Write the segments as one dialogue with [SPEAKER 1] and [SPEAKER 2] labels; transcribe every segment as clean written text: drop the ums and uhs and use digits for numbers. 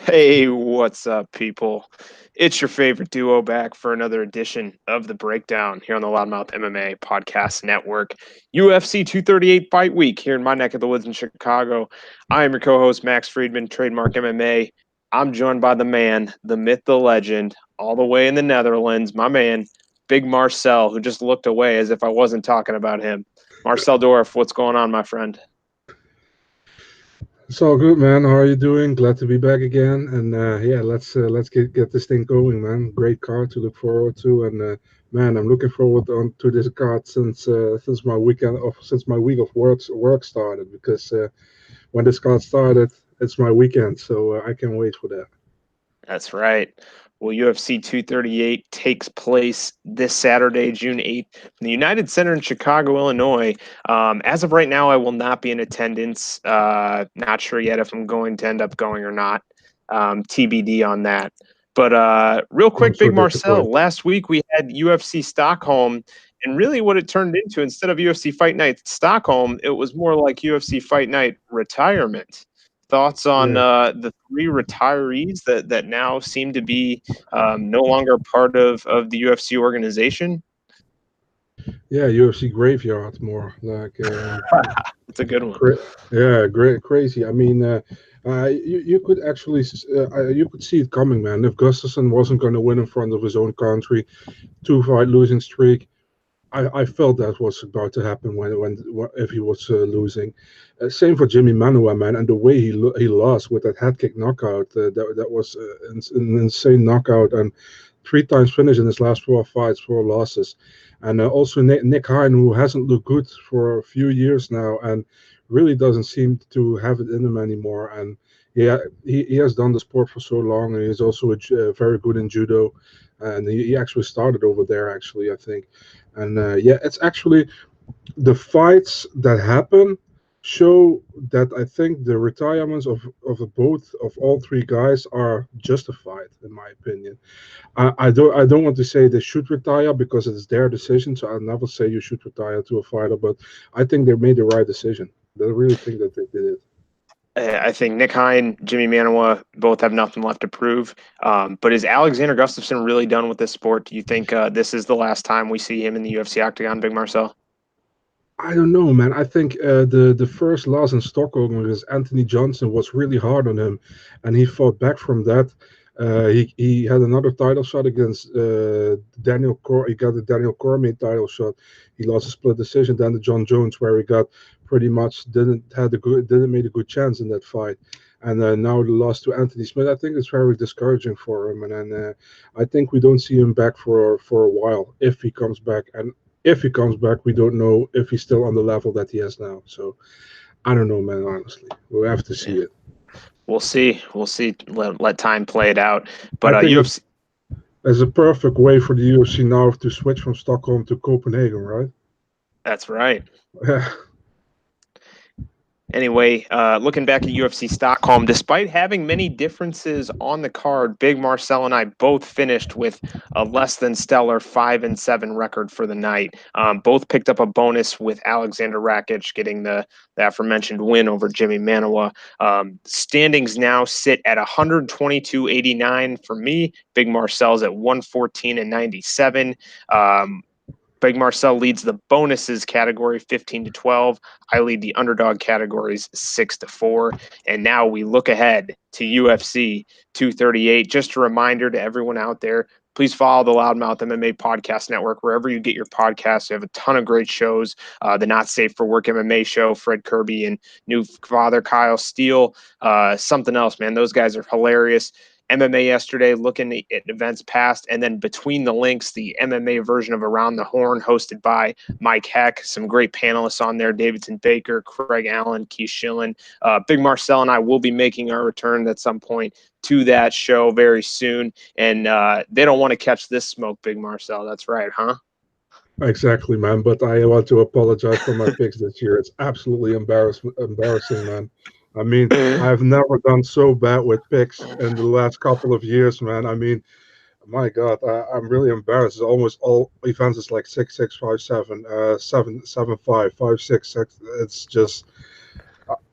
[SPEAKER 1] Hey, what's up, people? It's your favorite duo back for another edition of The Breakdown here on the Loudmouth MMA Podcast Network. UFC 238 Fight Week here in my neck of the woods in Chicago. I am your co host, Max Friedman, Trademark MMA. I'm joined by the man, the myth, the legend, all the way in the Netherlands, my man, Big Marcel, who just looked away as if I wasn't talking about him. Marcel Dorf, what's going on, my friend?
[SPEAKER 2] It's all good, man. How are you doing? Glad to be back again. And yeah, let's get this thing going, man. Great card to look forward to, and man, I'm looking forward to this card since my week of work started. Because when this card started, it's my weekend, so I can't wait for that.
[SPEAKER 1] That's right. Well, UFC 238 takes place this Saturday, June 8th, in the United Center in Chicago, Illinois. As of right now, I will not be in attendance. Not sure yet if I'm going to end up going or not. TBD on that. But real
[SPEAKER 2] I'm
[SPEAKER 1] quick,
[SPEAKER 2] so
[SPEAKER 1] Big Marcel,
[SPEAKER 2] disappointed.
[SPEAKER 1] last week we had UFC Stockholm, and really what it turned into, instead of UFC Fight Night Stockholm, it was more like UFC Fight Night Retirement. Thoughts on
[SPEAKER 2] Yeah,
[SPEAKER 1] the three retirees that now seem to be no longer part of the UFC organization?
[SPEAKER 2] yeah, UFC graveyard more like.
[SPEAKER 1] It's a good one.
[SPEAKER 2] Cra- yeah, great, crazy. I mean, you could actually you could see it coming, man. If Gustafsson wasn't going to win in front of his own country, two fight losing streak, I felt that was about to happen if he was losing. Same for Jimmy Manuwa, man, and the way he lost with that head kick knockout, that was an insane knockout, and three times finish in his last four fights, four losses, and also Nick Hein, who hasn't looked good for a few years now, and really doesn't seem to have it in him anymore. And yeah, he has done the sport for so long, and he's also very good in judo, and he actually started over there, actually, I think. And yeah, it's actually the fights that happen show that I think the retirements of all three guys are justified, in my opinion. I don't want to say they should retire because it's their decision, so I'll never say you should retire to a fighter, but I think they made the right decision. I really think that they did it.
[SPEAKER 1] I think Nick Hein, Jimmy Manuwa both have nothing left to prove. But is Alexander Gustafsson really done with this sport? Do you think this is the last time we see him in the UFC octagon, Big Marcel?
[SPEAKER 2] I don't know, man. I think the first loss in Stockholm against Anthony Johnson was really hard on him, and he fought back from that. He had another title shot against Daniel Cor. He got the Daniel Cormier title shot. He lost a split decision. Then the John Jones, where he got pretty much didn't make a good chance in that fight. And now the loss to Anthony Smith, I think it's very discouraging for him. And then I think we don't see him back for a while if he comes back. And if he comes back, we don't know if he's still on the level that he has now. So I don't know, man. Honestly, we'll have to
[SPEAKER 1] Yeah,
[SPEAKER 2] see it.
[SPEAKER 1] we'll see. We'll see. Let time play it out.
[SPEAKER 2] I
[SPEAKER 1] But
[SPEAKER 2] think
[SPEAKER 1] UFC,
[SPEAKER 2] it's a perfect way for the UFC now to switch from Stockholm to Copenhagen, right?
[SPEAKER 1] that's right.
[SPEAKER 2] Yeah,
[SPEAKER 1] Anyway, looking back at UFC Stockholm, despite having many differences on the card, Big Marcel and I both finished with a less than stellar 5-7 record for the night. Both picked up a bonus with Alexander Rakic getting the aforementioned win over Jimmy Manuwa. Standings now sit at 122.89 for me. Big Marcel's at 114.97. Big Marcel leads the bonuses category 15-12. I lead the underdog categories 6-4. And now we look ahead to UFC 238. Just a reminder to everyone out there, please follow the Loudmouth MMA Podcast Network wherever you get your podcasts. We have a ton of great shows. The Not Safe for Work MMA show, Fred Kirby and new father Kyle Steele. Something else, man. Those guys are hilarious. MMA yesterday, looking at events past, and then between the links, the MMA version of Around the Horn, hosted by Mike Heck. Some great panelists on there: Davidson Baker, Craig Allen, Keith Schillen. Big Marcel and I will be making our return at some point to that show very soon, and they don't want to catch this smoke, Big Marcel. That's right, huh?
[SPEAKER 2] exactly, man. But I want to apologize for my picks this year. It's absolutely embarrassing, man. I mean, I've never done so bad with picks in the last couple of years, man. I mean, my God, I'm really embarrassed. Almost all events is like 6-6, 5-7, 7-7-5, 5-6. It's just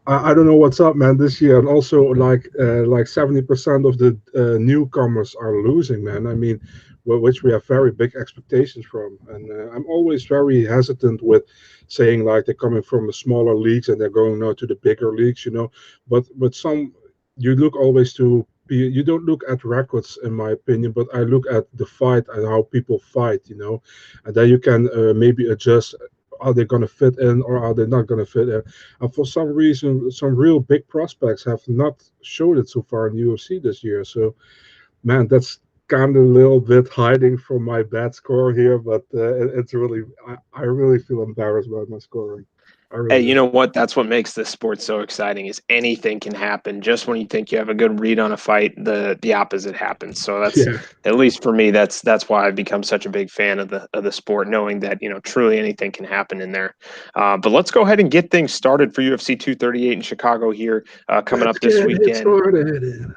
[SPEAKER 2] I don't know what's up, man, this year. And also, like 70% of the newcomers are losing, man. I mean, which we have very big expectations from. And I'm always very hesitant with saying like they're coming from the smaller leagues and they're going now to the bigger leagues, you know. But some you look always to be. You don't look at records, in my opinion, but I look at the fight and how people fight, you know, and then you can maybe adjust. Are they going to fit in or are they not going to fit in? And for some reason, some real big prospects have not showed it so far in UFC this year. So, man, that's kind of a little bit hiding from my bad score here, but it's really, I really feel embarrassed about my scoring. I
[SPEAKER 1] Hey,
[SPEAKER 2] really
[SPEAKER 1] you
[SPEAKER 2] do.
[SPEAKER 1] know what? That's what makes this sport so exciting is anything can happen. Just when you think you have a good read on a fight, the opposite happens. So that's
[SPEAKER 2] Yeah.
[SPEAKER 1] at least for me, that's why I've become such a big fan of the sport, knowing that, truly anything can happen in there. But let's go ahead and get things started for UFC 238 in Chicago here, coming
[SPEAKER 2] Let's
[SPEAKER 1] up this
[SPEAKER 2] get it
[SPEAKER 1] weekend.
[SPEAKER 2] started.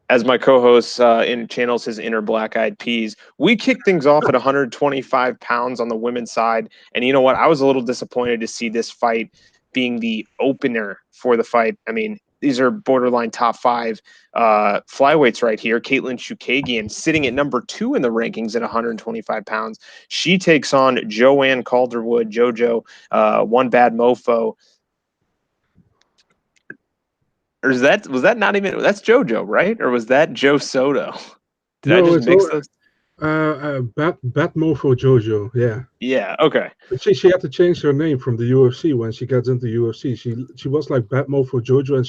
[SPEAKER 1] As my co-host in channels his inner black eyed peas, we kick things off at 125 pounds on the women's side. And you know what? I was a little disappointed to see this fight being the opener for the fight. I mean, these are borderline top five flyweights right here. Caitlin Chukagian sitting at number 2 in the rankings at 125 pounds. She takes on Joanne Calderwood, JoJo, one bad mofo. Or was that not even that's JoJo, right? Or was that Joe Soto? Did I
[SPEAKER 2] No,
[SPEAKER 1] just
[SPEAKER 2] it's
[SPEAKER 1] mix
[SPEAKER 2] all
[SPEAKER 1] those?
[SPEAKER 2] bad mofo Jojo. Yeah.
[SPEAKER 1] Yeah. Okay.
[SPEAKER 2] But she had to change her name from the UFC when she gets into UFC. She was like Batmo for JoJo, and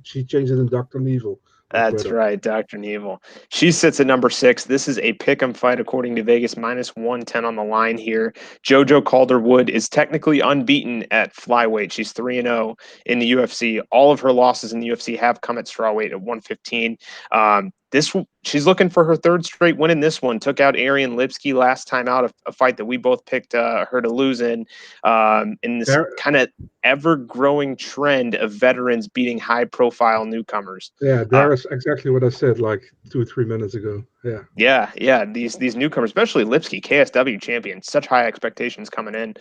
[SPEAKER 2] she changed it in Doctor Evil on
[SPEAKER 1] That's
[SPEAKER 2] Twitter.
[SPEAKER 1] right, Dr. Neville. She sits at number 6. This is a pick 'em fight according to Vegas, minus 110 on the line here. JoJo Calderwood is technically unbeaten at flyweight. She's 3-0 in the UFC. All of her losses in the UFC have come at strawweight at 115. She's looking for her third straight win in this one. Took out Arian Lipsky last time out, a fight that we both picked her to lose in this
[SPEAKER 2] There,
[SPEAKER 1] kind of ever growing trend of veterans beating high profile newcomers.
[SPEAKER 2] yeah,
[SPEAKER 1] Uh,
[SPEAKER 2] there is exactly what I said like 2 or 3 minutes ago. Yeah.
[SPEAKER 1] yeah. These newcomers, especially Lipsky, KSW champion, such high expectations coming in.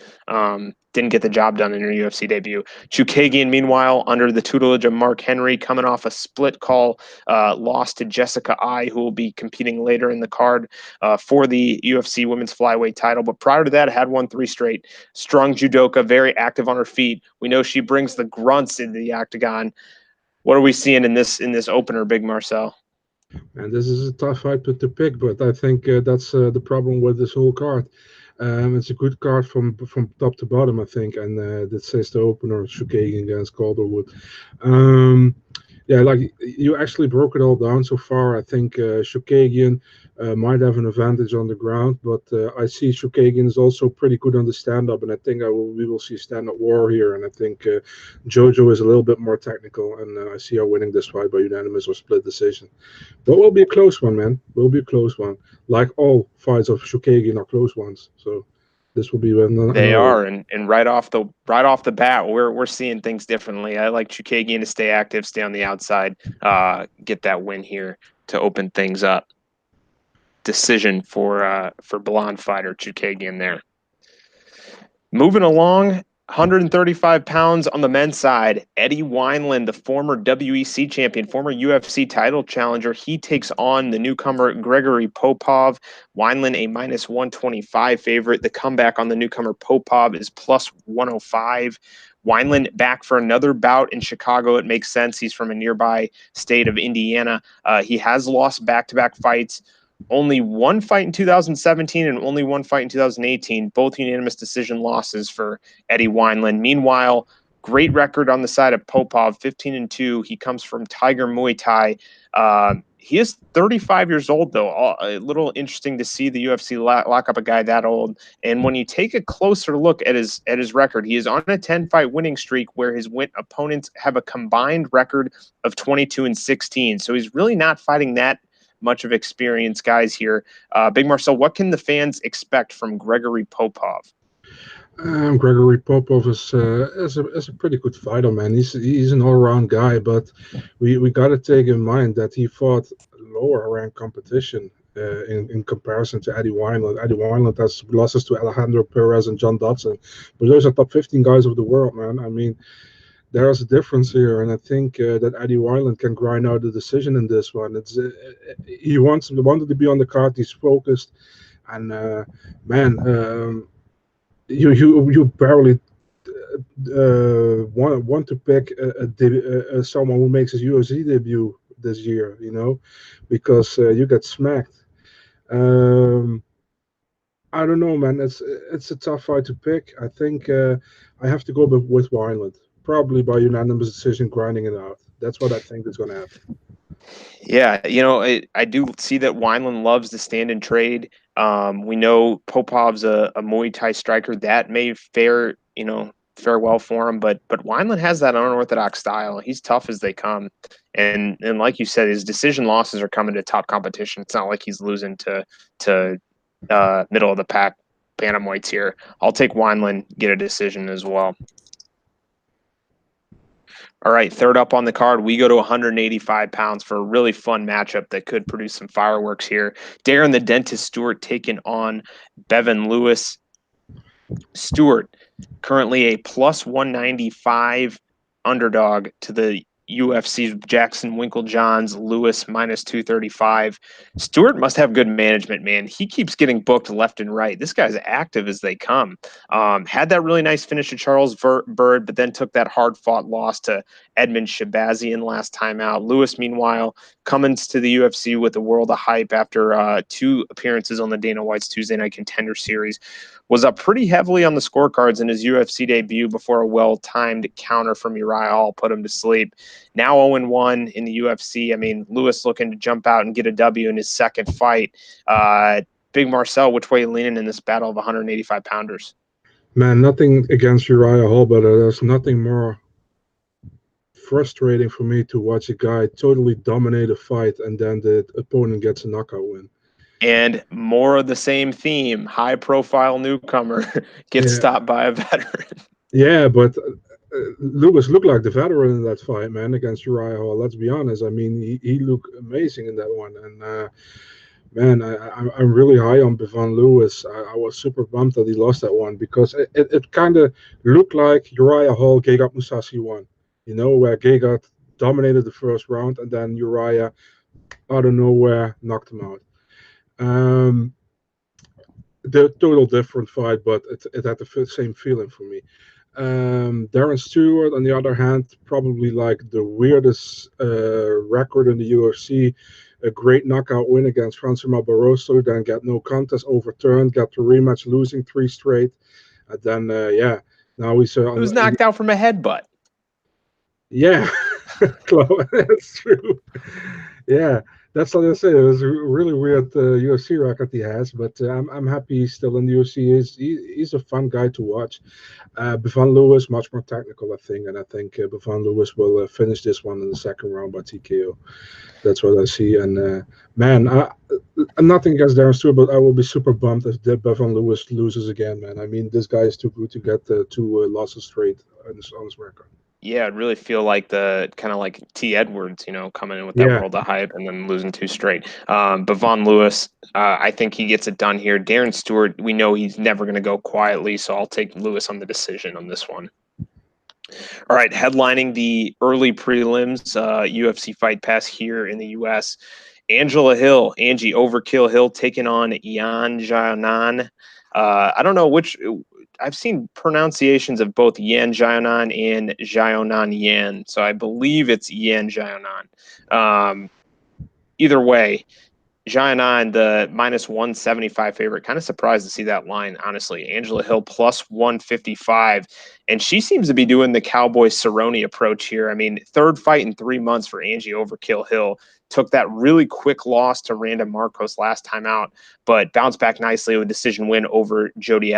[SPEAKER 1] Didn't get the job done in her UFC debut. Chukagian, meanwhile, under the tutelage of Mark Henry, coming off a split call loss to Jessica I, who will be competing later in the card for the UFC women's flyweight title. But prior to that, had won 3 straight. Strong judoka, very active on her feet. We know she brings the grunts into the octagon. What are we seeing in this opener, Big Marcel?
[SPEAKER 2] And this is a tough fight to pick, but I think that's the problem with this whole card. It's a good card from top to bottom, I think, and that says the opener Shukagan against Calderwood. Um, yeah, like you actually broke it all down so far. I think Shukagian might have an advantage on the ground, but I see Shukagian is also pretty good on the stand-up, and I think we will see stand-up war here. And I think Jojo is a little bit more technical, and I see her winning this fight by unanimous or split decision. But will be a close one, man. Will be a close one. Like all fights of Shukagian are close ones. So this will be
[SPEAKER 1] They
[SPEAKER 2] another one.
[SPEAKER 1] are, and right off the bat, we're seeing things differently. I like Chukagian to stay active, stay on the outside, get that win here to open things up. Decision for blonde fighter Chukagian there. Moving along, 135 pounds on the men's side. Eddie Wineland, the former WEC champion, former UFC title challenger, he takes on the newcomer Gregory Popov. Wineland, a minus 125 favorite. The comeback on the newcomer Popov is plus 105. Wineland back for another bout in Chicago. It makes sense. He's from a nearby state of Indiana. He has lost back-to-back fights. Only one fight in 2017 and only one fight in 2018, both unanimous decision losses for Eddie Wineland. Meanwhile, great record on the side of Popov, 15-2. He comes from Tiger Muay Thai. He is 35 years old, though. A little interesting to see the UFC lock up a guy that old. And when you take a closer look at his record, he is on a 10-fight winning streak where his opponents have a combined record of 22-16. So he's really not fighting that much of experienced guys here. Big Marcel, what can the fans expect from Gregory Popov?
[SPEAKER 2] Gregory Popov is a pretty good fighter, man. He's an all-round guy, but we got to take in mind that he fought lower rank competition in comparison to Eddie Wineland. Eddie Wineland has losses to Alejandro Perez and John Dodson, but those are top 15 guys of the world, man. I mean, there's a difference here, and I think that Eddie Wineland can grind out a decision in this one. It's he wanted to be on the card. He's focused, and man, you barely want to pick someone who makes his UFC debut this year, because you get smacked. Um, I don't know, man. It's a tough fight to pick. I think I have to go with Wineland, probably by unanimous decision, grinding it out. That's what I think is going to happen.
[SPEAKER 1] Yeah, I do see that Wineland loves to stand and trade. We know Popov's a Muay Thai striker that may fare well for him, but Wineland has that unorthodox style. He's tough as they come, and like you said, his decision losses are coming to top competition. It's not like he's losing to middle of the pack bantamweights here. I'll take Wineland, get a decision as well. All right, third up on the card, we go to 185 pounds for a really fun matchup that could produce some fireworks here. Darren the Dentist Stewart taking on Bevan Lewis. Stewart, currently a plus 195 underdog to the UFC's Jackson Winklejohn's Lewis minus 235. Stewart must have good management, man. He keeps getting booked left and right. This guy's active as they come. Had that really nice finish to Charles Bird, but then took that hard-fought loss to Edmund Shabazian last time out. Lewis, meanwhile, coming to the UFC with a world of hype after 2 appearances on the Dana White's Tuesday Night Contender Series. Was up pretty heavily on the scorecards in his UFC debut before a well-timed counter from Uriah Hall put him to sleep. Now 0-1 in the UFC. I mean, Lewis looking to jump out and get a W in his second fight. Big Marcel, which way are you leaning in this battle of 185-pounders?
[SPEAKER 2] Man, nothing against Uriah Hall, but there's nothing more frustrating for me to watch a guy totally dominate a fight and then the opponent gets a knockout win.
[SPEAKER 1] And more of the same theme, high-profile newcomer gets stopped by a veteran.
[SPEAKER 2] Yeah, but Lewis looked like the veteran in that fight, man, against Uriah Hall. Let's be honest. I mean, he looked amazing in that one. And, man, I'm really high on Bevan Lewis. I was super bummed that he lost that one because it kind of looked like Uriah Hall, Gegard Mousasi won. Where Gegard dominated the first round and then Uriah, out of nowhere, knocked him out. The total different fight, but it had the same feeling for me. Darren Stewart, on the other hand, probably like the weirdest record in the UFC. A great knockout win against Francima Barroso, then get no contest overturned, got the rematch, losing 3 straight. And then, now he's
[SPEAKER 1] He was knocked out from a headbutt.
[SPEAKER 2] Yeah, that's true. Yeah, that's what I say. It was a really weird UFC record he has, but I'm happy he's still in the UFC. He's a fun guy to watch. Bevan Lewis, much more technical, I think, and I think Bevan Lewis will finish this one in the second round by TKO. That's what I see. And man, I'm nothing against Darren Stewart, but I will be super bummed if Bevan Lewis loses again, man. I mean, this guy is too good to get 2 losses straight on his record.
[SPEAKER 1] Yeah, I'd really feel like the kind of like T. Edwards, coming in with that world of hype and then losing 2 straight. But Von Lewis, I think he gets it done here. Darren Stewart, we know he's never going to go quietly, so I'll take Lewis on the decision on this one. All right, headlining the early prelims, UFC Fight Pass here in the U.S., Angela Hill, Angie Overkill Hill, taking on Yan Xiaonan. I don't know which. I've seen pronunciations of both Yan Xiaonan and Xiaonan Yan, so I believe it's Yan Xiaonan. Either way, Xiaonan, the minus 175 favorite, kind of surprised to see that line, honestly. Angela Hill plus 155, and she seems to be doing the Cowboy Cerrone approach here. I mean, 3rd fight in 3 months for Angie Overkill Hill. Took that really quick loss to Randa Marcos last time out, but bounced back nicely with a decision win over Jodie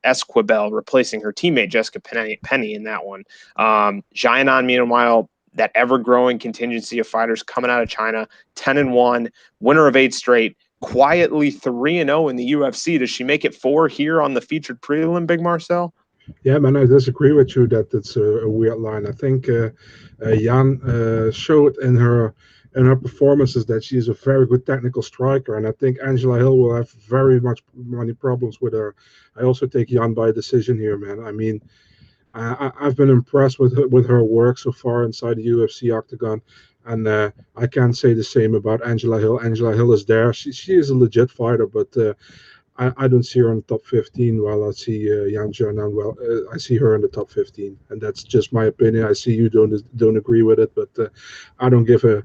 [SPEAKER 1] Esquibel, replacing her teammate Jessica Penny in that one. Xiaonan, meanwhile, that ever-growing contingency of fighters coming out of China, 10-1, winner of 8 straight, quietly 3-0 in the UFC. Does she make it 4 here on the featured prelim, Big Marcel?
[SPEAKER 2] Yeah, man, I disagree with you that it's a weird line. I think Jan showed in her performances that she is a very good technical striker, and I think Angela Hill will have very many problems with her. I also take Jan by decision here, man. I mean, I've been impressed with her work so far inside the UFC octagon, and I can't say the same about Angela Hill. Angela Hill is there. She is a legit fighter, but I don't see her in the top 15. While I see Yan Jianan, well, I see her in the top 15, and that's just my opinion. I see you don't agree with it, but I don't give a.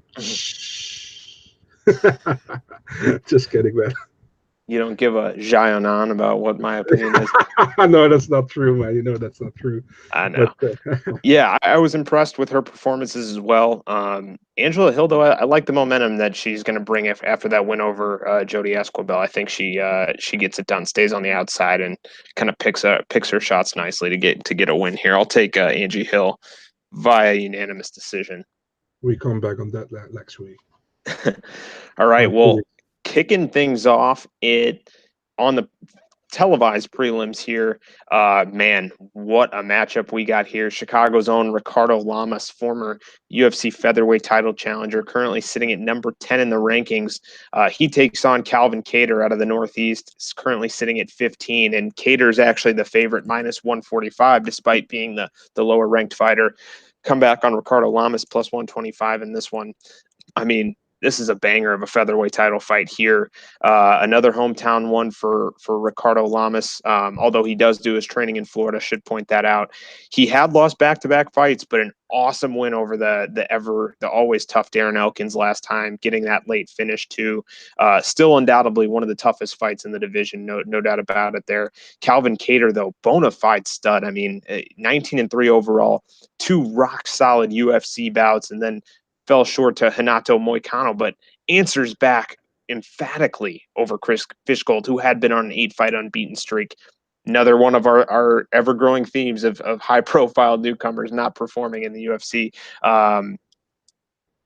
[SPEAKER 2] Just kidding, man.
[SPEAKER 1] You don't give a on about what my opinion is.
[SPEAKER 2] No, that's not true, man. You know that's not true.
[SPEAKER 1] I
[SPEAKER 2] But
[SPEAKER 1] know. Yeah, I was impressed with her performances as well. Angela Hill, though, I like the momentum that she's going to bring after that win over Jodie Esquibel. I think she gets it done, stays on the outside, and kind of picks her shots nicely to get a win here. I'll take Angie Hill via unanimous decision.
[SPEAKER 2] we come back on that next week.
[SPEAKER 1] All right,
[SPEAKER 2] Or two
[SPEAKER 1] well,
[SPEAKER 2] weeks.
[SPEAKER 1] kicking things off it on the televised prelims here. Man, what a matchup we got here. Chicago's own Ricardo Lamas, former UFC featherweight title challenger, currently sitting at number 10 in the rankings. He takes on Calvin Kattar out of the Northeast, is currently sitting at 15, and Cater's actually the favorite, minus 145, despite being the lower ranked fighter. Come back on Ricardo Lamas plus 125 in this one. I mean, this is a banger of a featherweight title fight here. Another hometown one for Ricardo Lamas. Although he does do his training in Florida, should point that out. He had lost back-to-back fights, but an awesome win over the always tough Darren Elkins last time, getting that late finish too. Still undoubtedly one of the toughest fights in the division, no doubt about it. There, Calvin Kattar though, bona fide stud. I mean, 19-3 overall, two rock solid UFC bouts, and then fell short to Hanato Moicano, but answers back emphatically over Chris Fishgold, who had been on an 8-fight unbeaten streak. Another one of our ever-growing themes of high-profile newcomers not performing in the UFC.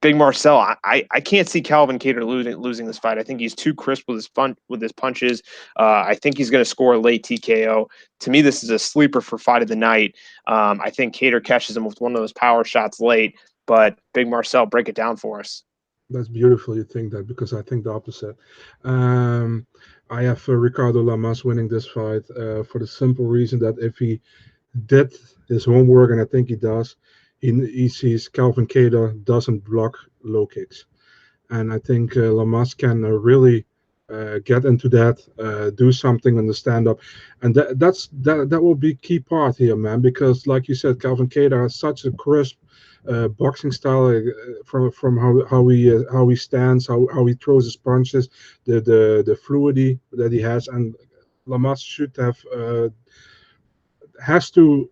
[SPEAKER 1] Big Marcel, I can't see Calvin Kattar losing this fight. I think he's too crisp with his punches. I think he's going to score a late TKO. To me, this is a sleeper for fight of the night. I think Kattar catches him with one of those power shots late. But Big Marcel, break it down for us.
[SPEAKER 2] That's beautiful you think that because I think the opposite. Um, I have Ricardo Lamas winning this fight for the simple reason that if he did his homework, and I think he does, he sees Calvin Kattar doesn't block low kicks. And I think Lamas can really get into that, do something in the stand up, and that will be key part here, man. Because like you said, Calvin Kattar has such a crisp boxing style from how he stands, how he throws his punches, the fluidity that he has, and Lamas should have has to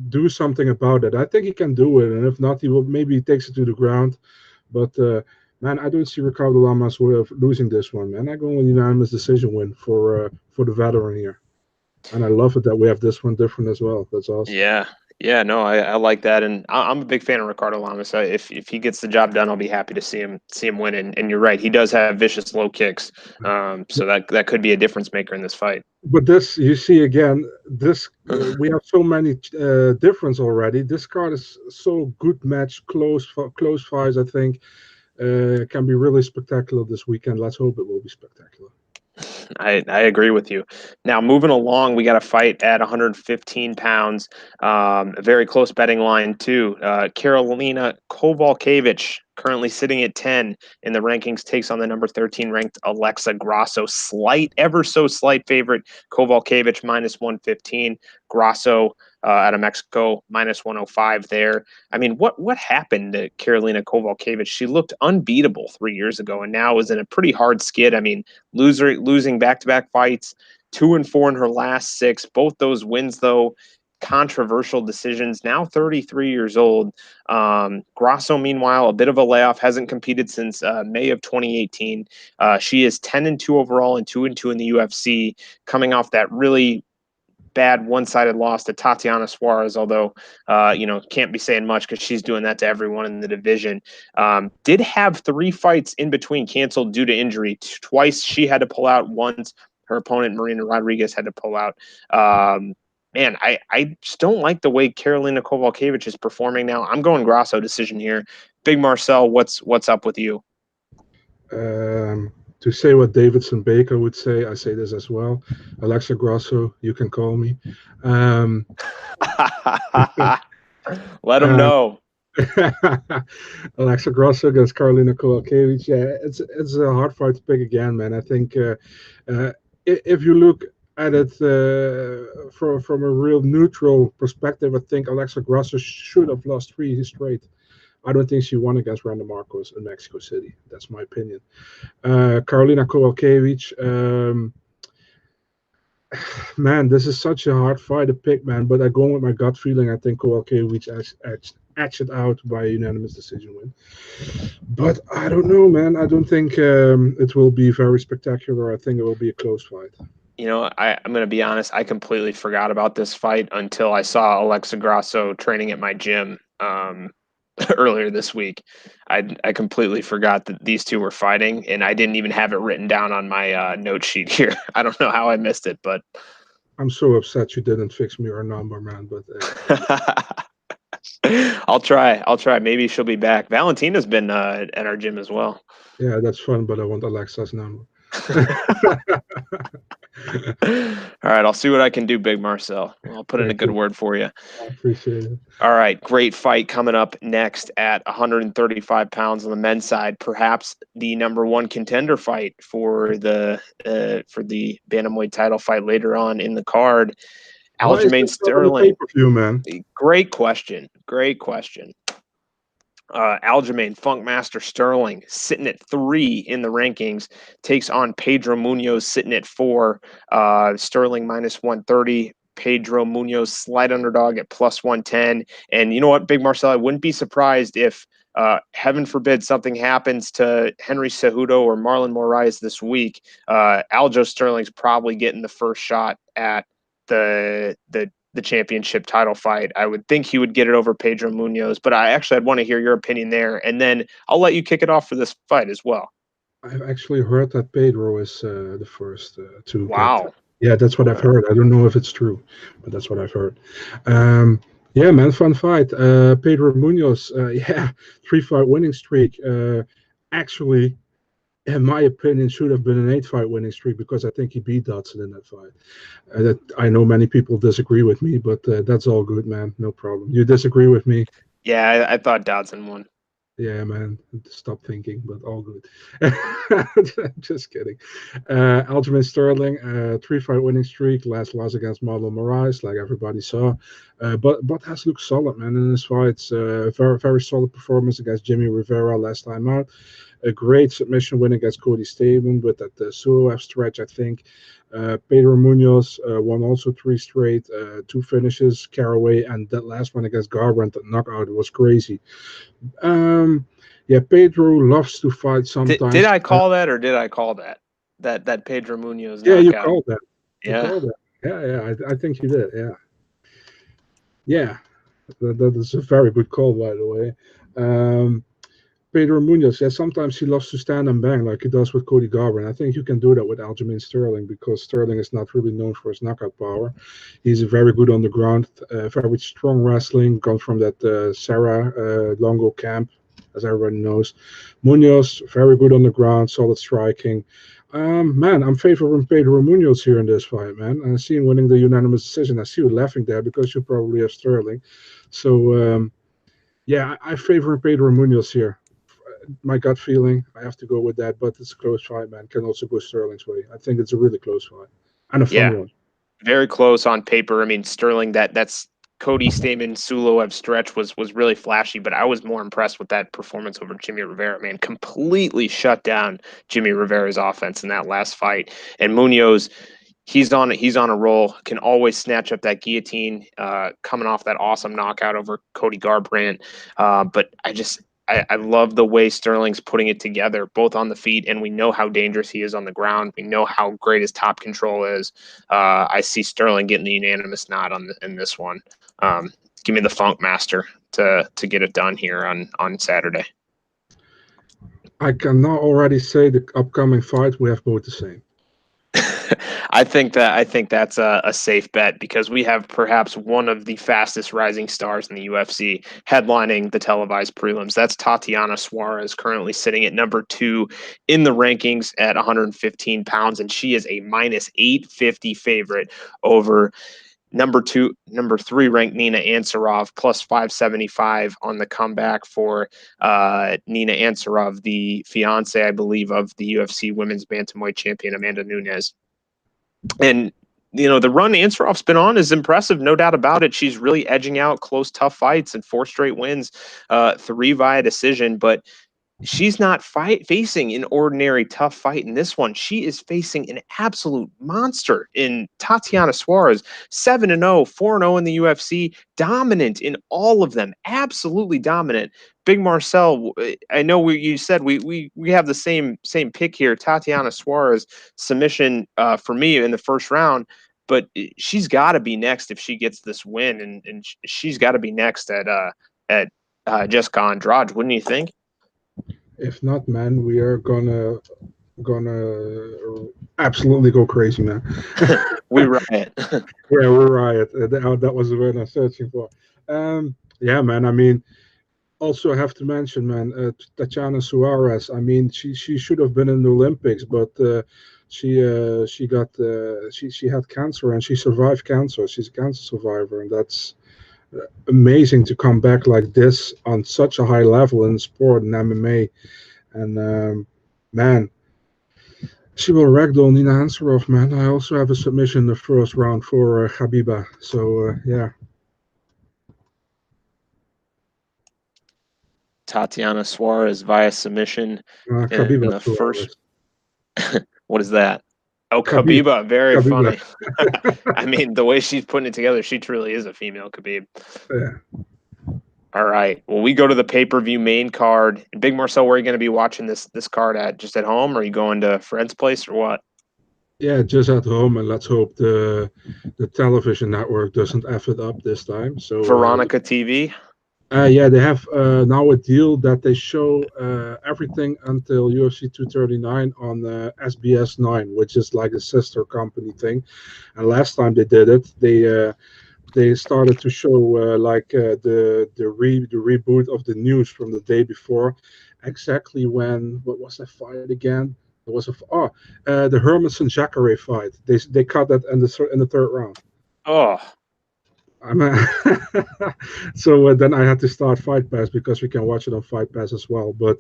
[SPEAKER 2] do something about it. I think he can do it, and if not, he will maybe he takes it to the ground. But man, I don't see Ricardo Lamas losing this one. Man, I go with unanimous decision win for the veteran here, and I love it that we have this one different as well. That's awesome.
[SPEAKER 1] Yeah, yeah, no, I like that, and I'm a big fan of Ricardo Lamas. If he gets the job done, I'll be happy to see him win. And you're right, he does have vicious low kicks, so that could be a difference maker in this fight.
[SPEAKER 2] But this, you see again, this we have so many difference already. This card is so good match, close fights. I think can be really spectacular this weekend. Let's hope it will be spectacular.
[SPEAKER 1] I agree with you. Now, moving along, we got a fight at 115 pounds. A very close betting line, too. Karolina Kowalkiewicz, currently sitting at 10 in the rankings, takes on the number 13 ranked Alexa Grasso. Ever so slight favorite. Kowalkiewicz minus 115. Grasso out of Mexico minus 105 there. I mean, what happened to Karolina Kowalkiewicz? She looked unbeatable 3 years ago and now is in a pretty hard skid. I mean, losing back-to-back fights, 2-4 in her last six. Both those wins, though, controversial decisions. Now 33 years old. Grasso, meanwhile, a bit of a layoff. Hasn't competed since May of 2018. She is 10-2 overall and 2-2 in the UFC, coming off that really bad one-sided loss to Tatiana Suarez, although can't be saying much because she's doing that to everyone in the division. Did have 3 fights in between canceled due to injury. Twice she had to pull out. Once her opponent Marina Rodriguez had to pull out. Man, I just don't like the way Karolina Kowalkiewicz is performing now. I'm going Grasso decision here. Big Marcel, what's up with you?
[SPEAKER 2] To To say what Davidson Baker would say, I say this as well. Alexa Grasso, you can call me. Um,
[SPEAKER 1] Let them
[SPEAKER 2] uh,
[SPEAKER 1] know.
[SPEAKER 2] Alexa Grasso against Karolina Kowalkiewicz. Yeah, it's a hard fight to pick again, man. I think uh, if you look at it from a real neutral perspective, I think Alexa Grasso should have lost three straight. I don't think she won against Randa Marcos in Mexico City. That's my opinion. Karolina Kowalkiewicz. Man, this is such a hard fight to pick, man. But I go with my gut feeling. I think Kowalkiewicz edged it out by a unanimous decision win. But I don't know, man. I don't think it will be very spectacular. I think it will be a close fight.
[SPEAKER 1] I'm going to be honest. I completely forgot about this fight until I saw Alexa Grasso training at my gym earlier this week. I completely forgot that these two were fighting, and I didn't even have it written down on my note sheet here. I don't know how I missed it, but
[SPEAKER 2] I'm so upset you didn't fix me her number, man. But
[SPEAKER 1] I'll try. I'll try. Maybe she'll be back. Valentina's been at our gym as well.
[SPEAKER 2] yeah, that's fun. But I want Alexa's number.
[SPEAKER 1] All right, I'll see what I can do, Big Marcel. I'll put in a
[SPEAKER 2] Thank
[SPEAKER 1] good
[SPEAKER 2] you.
[SPEAKER 1] word for you.
[SPEAKER 2] I appreciate it.
[SPEAKER 1] All right, great fight coming up next at 135 pounds on the men's side. Perhaps the number one contender fight for the bantamweight title fight later on in the card.
[SPEAKER 2] Why is
[SPEAKER 1] Aljamain
[SPEAKER 2] this not on the
[SPEAKER 1] Sterling.
[SPEAKER 2] pay-per-view, man?
[SPEAKER 1] Great question. Great question. Aljamain Funkmaster Sterling sitting at 3 in the rankings takes on Pedro Munoz sitting at 4. Sterling minus 130. Pedro Munoz slight underdog at plus 110. And you know what, Big Marcel, I wouldn't be surprised if heaven forbid something happens to Henry Cejudo or Marlon Moraes this week. Aljo Sterling's probably getting the first shot at the championship title fight. I would think he would get it over Pedro Munoz, but I'd want to hear your opinion there. And then I'll let you kick it off for this fight as well.
[SPEAKER 2] I've actually heard that Pedro is the first to get.
[SPEAKER 1] Wow.
[SPEAKER 2] Yeah, that's what I've heard. I don't know if it's true, but that's what I've heard. Yeah, man, fun fight. Pedro Munoz, yeah, 3-fight winning streak. Actually, in my opinion, should have been an 8-fight winning streak because I think he beat Dodson in that fight. That I know many people disagree with me, but that's all good, man. No problem. You disagree with me?
[SPEAKER 1] Yeah, I thought Dodson won.
[SPEAKER 2] Yeah, man. Stop thinking, but all good. Just kidding. Aljamain Sterling, 3-fight winning streak. Last loss against Marlon Moraes, like everybody saw. But has looked solid, man, in his fights. Very, very solid performance against Jimmy Rivera last time out. A great submission win against Cody Stamen with that Suloev stretch, I think. Pedro Munoz won also 3 straight, 2 finishes, Caraway, and that last one against Garbrandt, that knockout was crazy. Yeah, Pedro loves to fight sometimes.
[SPEAKER 1] Did I call that or did I call that? That Pedro Munoz
[SPEAKER 2] Yeah,
[SPEAKER 1] knockout?
[SPEAKER 2] you called that. You
[SPEAKER 1] Yeah.
[SPEAKER 2] called that. Yeah, I think you did. Yeah. That is a very good call, by the way. Pedro Munoz, yeah, sometimes he loves to stand and bang like he does with Cody Garbrandt. I think you can do that with Aljamain Sterling because Sterling is not really known for his knockout power. He's very good on the ground, very strong wrestling, comes from that Sarah Longo camp, as everyone knows. Munoz, very good on the ground, solid striking. Man, I'm favoring Pedro Munoz here in this fight, man. I see him winning the unanimous decision. I see you laughing there because you probably have Sterling. So, yeah, I favor Pedro Munoz here. My gut feeling, I have to go with that, but it's a close fight, man. Can also go Sterling's way. I think it's a really close fight and a fun one.
[SPEAKER 1] Very close on paper. I mean, Sterling, that's Cody Stamen Suloev stretch was really flashy, but I was more impressed with that performance over Jimmy Rivera. Man, completely shut down Jimmy Rivera's offense in that last fight. And Munoz, he's on a roll. Can always snatch up that guillotine, coming off that awesome knockout over Cody Garbrandt. But I love the way Sterling's putting it together, both on the feet, and we know how dangerous he is on the ground. We know how great his top control is. I see Sterling getting the unanimous nod in this one. Give me the Funk Master to get it done here on Saturday.
[SPEAKER 2] I can now already say the upcoming fight we have both the same.
[SPEAKER 1] I think that's a safe bet because we have perhaps one of the fastest rising stars in the UFC headlining the televised prelims. That's Tatiana Suarez, currently sitting at number 2 in the rankings at 115 pounds, and she is a minus 850 favorite over number 3 ranked Nina Ansaroff, plus 575 on the comeback for Nina Ansaroff, the fiance, I believe, of the UFC women's bantamweight champion Amanda Nunes. And the run Ansaroff's been on is impressive, no doubt about it. She's really edging out close, tough fights and 4 straight wins, 3 via decision. But she's not facing an ordinary tough fight in this one. She is facing an absolute monster in Tatiana Suarez, 7-0, 4-0 in the UFC, dominant in all of them, absolutely dominant. Big Marcel, I know you said we have the same pick here. Tatiana Suarez submission for me in the first round, but she's got to be next if she gets this win, and she's got to be next at Jessica Andrade, wouldn't you think?
[SPEAKER 2] If not, man, we are gonna absolutely go crazy, man.
[SPEAKER 1] We riot.
[SPEAKER 2] Yeah, we're riot. That was the word I'm searching for. Yeah, man. I mean, also I have to mention, man, Tatiana Suarez. I mean, she should have been in the Olympics, but she had cancer and she survived cancer. She's a cancer survivor, and that's amazing to come back like this on such a high level in sport and MMA. And man, she will ragdoll Nina Ansaroff, man. I also have a submission in the first round for Habiba. So yeah.
[SPEAKER 1] Tatiana Suarez via submission in
[SPEAKER 2] Khabib
[SPEAKER 1] the first.
[SPEAKER 2] Suarez.
[SPEAKER 1] What is that? Oh,
[SPEAKER 2] Khabib.
[SPEAKER 1] Khabib. Very
[SPEAKER 2] Khabib.
[SPEAKER 1] funny. I mean, the way she's putting it together, she truly is a female Khabib.
[SPEAKER 2] Yeah.
[SPEAKER 1] All right. Well, we go to the pay-per-view main card. And Big Marcel, where are you going to be watching this card at? Just at home? Or are you going to a friend's place or what?
[SPEAKER 2] Yeah, just at home, and let's hope the television network doesn't F it up this time. So
[SPEAKER 1] Veronica TV.
[SPEAKER 2] yeah, they have now a deal that they show everything until UFC 239 on SBS 9, which is like a sister company thing. And last time they did it, they started to show the reboot of the news from the day before, exactly when what was that fight again? There was the Hermanson Jacare fight. They cut that in the third round.
[SPEAKER 1] Oh,
[SPEAKER 2] I'm so then I had to start Fight Pass because we can watch it on Fight Pass as well. But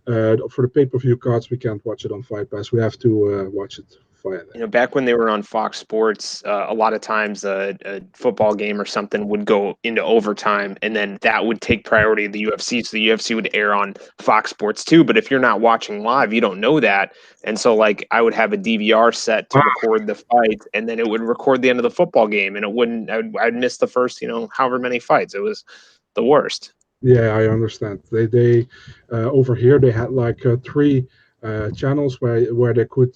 [SPEAKER 2] for the pay-per-view cards, we can't watch it on Fight Pass. We have to watch it via there.
[SPEAKER 1] back when they were on Fox Sports, a lot of times a football game or something would go into overtime, and then that would take priority of the UFC. So the UFC would air on Fox Sports too. But if you're not watching live, you don't know that. And so, like, I would have a DVR set to record the fight, and then it would record the end of the football game, and it wouldn't. I'd miss the first, however many fights. It was the worst.
[SPEAKER 2] Yeah, I understand. They over here they had like 3 channels where they could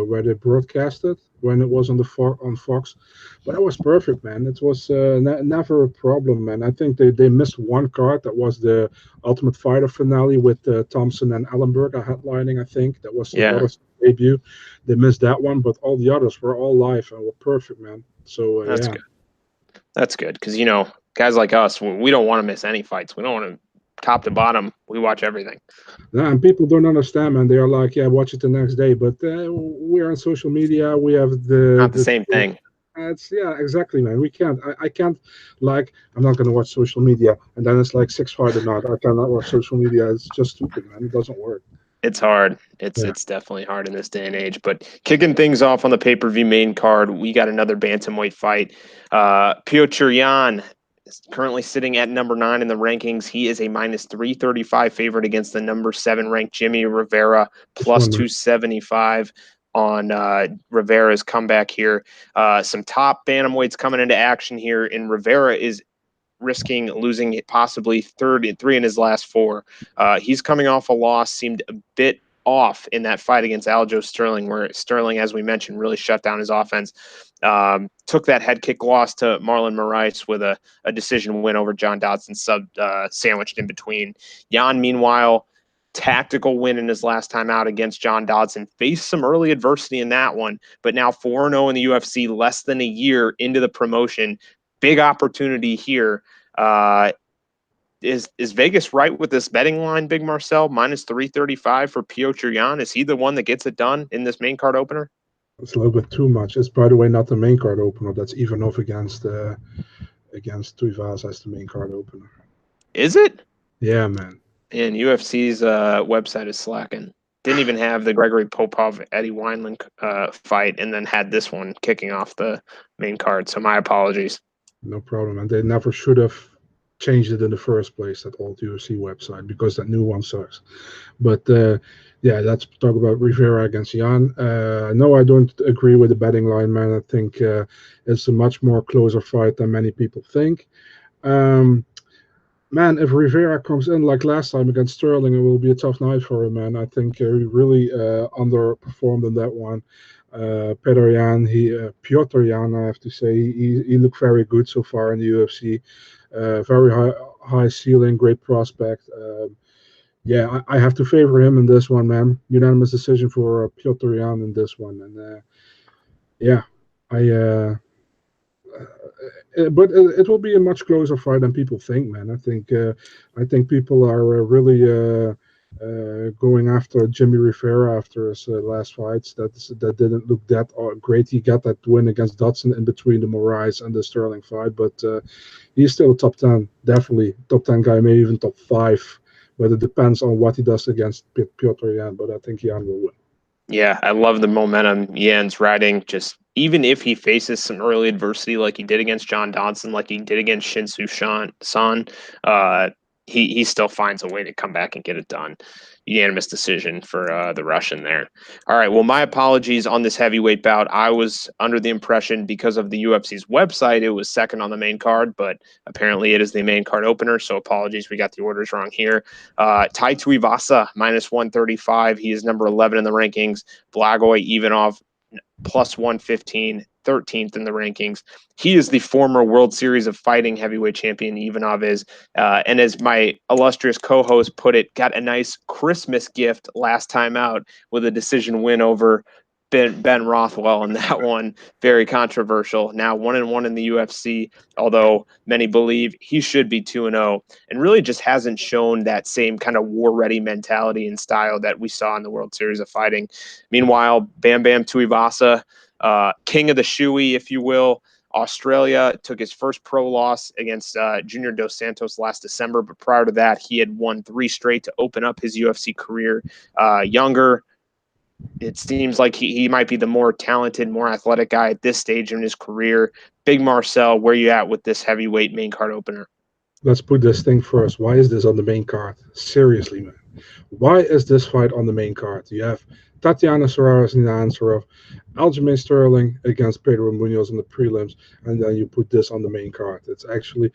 [SPEAKER 2] where they broadcasted when it was on on Fox, but it was perfect, man. It was never a problem, man. I think they missed one card that was the Ultimate Fighter finale with Thompson and Ellenberg headlining. I think that was
[SPEAKER 1] Yeah.
[SPEAKER 2] Silvera's debut. They missed that one, but all the others were all live and were perfect, man. So
[SPEAKER 1] That's
[SPEAKER 2] yeah.
[SPEAKER 1] good. That's good because guys like us, we don't want to miss any fights. We don't want to top to bottom. We watch everything.
[SPEAKER 2] Yeah, and people don't understand, man. They are like, yeah, watch it the next day. But we're on social media. We have
[SPEAKER 1] Not the same thing.
[SPEAKER 2] It's exactly, man. We can't. I can't. Like, I'm not gonna watch social media, and then it's like 6 fight or not. I cannot watch social media. It's just stupid, man. It doesn't work.
[SPEAKER 1] It's hard. It's definitely hard in this day and age. But kicking things off on the pay-per-view main card, we got another bantamweight fight. Piotr Jan is currently sitting at number 9 in the rankings. He is a minus 335 favorite against the number 7 ranked Jimmy Rivera, plus 275 on Rivera's comeback here. Some top bantamweights coming into action here, and Rivera is risking losing possibly 3 in his last 4. He's coming off a loss, seemed a bit off in that fight against Aljo Sterling, where Sterling, as we mentioned, really shut down his offense. Took that head kick loss to Marlon Moraes with a decision win over John Dodson, sandwiched in between. Jan, meanwhile, tactical win in his last time out against John Dodson. Faced some early adversity in that one, but now 4-0 in the UFC, less than a year into the promotion. Big opportunity here. Is Vegas right with this betting line, Big Marcel? Minus 335 for Piotr Jan. Is he the one that gets it done in this main card opener?
[SPEAKER 2] It's a little bit too much. It's, by the way, not the main card opener. That's Ivanov against Tuivasa as the main card opener.
[SPEAKER 1] Is it?
[SPEAKER 2] Yeah, man.
[SPEAKER 1] And UFC's website is slacking. Didn't even have the Gregory Popov Eddie Wineland fight, and then had this one kicking off the main card. So my apologies.
[SPEAKER 2] No problem. And they never should have changed it in the first place, that old UFC website, because that new one sucks. But yeah, let's talk about Rivera against Jan. No, I don't agree with the betting line, man. I think it's a much more closer fight than many people think. Man, if Rivera comes in like last time against Sterling, it will be a tough night for him, man. I think he really underperformed in that one. Piotr Jan, I have to say, he looked very good so far in the UFC. Very high ceiling, great prospect. Yeah, I have to favor him in this one, man. Unanimous decision for Piotr Jan in this one, and yeah, but it will be a much closer fight than people think, man. I think people are really going after Jimmy Rivera after his last fights. That didn't look that great. He got that win against Dodson in between the Moraes and the Sterling fight, but he's still a top 10, definitely top 10 guy, maybe even top 5. But it depends on what he does against Piotr Jan. But I think Jan will win.
[SPEAKER 1] Yeah, I love the momentum Jan's riding. Just even if he faces some early adversity like he did against John Dodson, like he did against Shinsu San, he still finds a way to come back and get it done. Unanimous decision for the Russian there. All right. Well, my apologies on this heavyweight bout. I was under the impression because of the UFC's website, it was second on the main card, but apparently it is the main card opener. So apologies. We got the orders wrong here. Tai Tuivasa, minus 135. He is number 11 in the rankings. Blagoy Ivanov, plus 115, 13th in the rankings. He is the former World Series of Fighting heavyweight champion, Ivanov is. And as my illustrious co-host put it, got a nice Christmas gift last time out with a decision win over Ben Rothwell in that one. Very controversial. Now 1-1 in the UFC, although many believe he should be 2-0, and really just hasn't shown that same kind of war-ready mentality and style that we saw in the World Series of Fighting. Meanwhile, Bam Bam Tuivasa, king of the shoey, if you will. Australia took his first pro loss against Junior Dos Santos last December, but prior to that, he had won 3 straight to open up his UFC career. Younger, it seems like he might be the more talented, more athletic guy at this stage in his career. Big Marcel, where you at with this heavyweight main card opener?
[SPEAKER 2] Let's put this thing first. Why is this on the main card? Seriously, man. Why is this fight on the main card? You have Tatiana Suarez and Ansarov, Aljamain Sterling against Pedro Munoz in the prelims, and then you put this on the main card. It's actually,